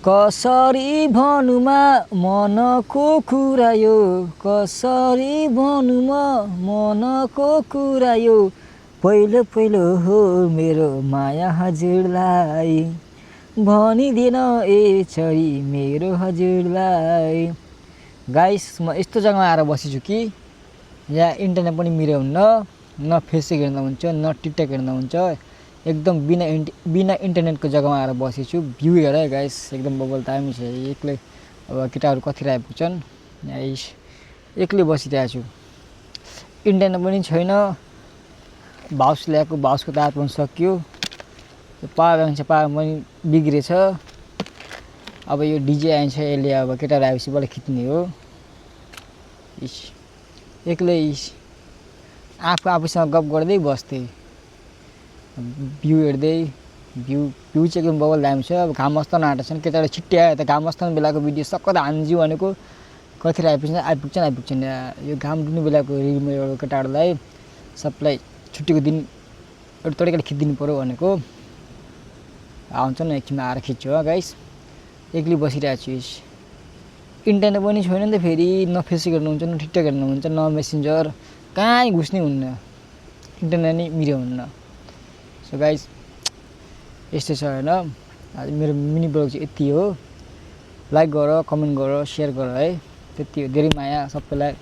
कसरी भनुमा मनको कुरा यो कसरी भनुमा मनको कुरा यो पहिलो पहिलो हो मेरो माया हजुरलाई भनिदिन ए छोरी मेरो हजुरलाई। गाइस म यस्तो जग्गामा आएर बसेछु कि यहाँ इन्टरनेट पनि मिल्यो हुन्न न फेसबुक हेर्दा हुन्छ न टिकटक हेर्दा हुन्छ एकदम बिना इन्टरनेटको जग्गामा आएर बसेछु। भ्यू हेर है गाइस एकदम बबल दामी छ एक्लै। अब केटाहरू कतिलाई आइपुग्छन् यहाँ एक्लै बसिरहेको छु इन्टरनेट पनि छैन भाउस ल्याएको भाउसको तार पनि सकियो पावर ब्याङ्क छ पावर पनि बिग्रेछ। अब यो डिजे आइन्छ यसले अब केटाहरू आएपछि बल्ल खिच्ने हो। एक्लै आफूसँग गफ गर्दै बस्थे भ्यू हेर्दै भ्यू चाहिँ एकदम बबल दामी छ। अब घाम अस्ताउन आँटेको छन् केटाहरू छिट्टै आयो त घाम अस्ताउने बेलाको भिडियो सक्क हान्छु भनेको कतिखेर आइपुग्छन् यो घाम डुब्ने बेलाको रिल केटाहरूलाई सबलाई छुट्टीको दिन एउटा तरिकाले खिचिदिनु पऱ्यो भनेको आउँछ न एकछिनमा आएर खिच्छु हो गाइस। एक्लै बसिरहेको छु इन्टरनेट पनि छैन नि त फेरि न फेसबुक हेर्नुहुन्छ न टिकटक हेर्नुहुन्छ न मेसेन्जर कहीँ घुस्नै हुन्न इन्टरनेट नै मिल्यो हुन्न। सो गाइस यस्तै छ होइन आज मेरो मिनी ब्लग चाहिँ यति हो। लाइक गर कमेन्ट गर सेयर गर है त्यति हो। धेरै माया सबैलाई।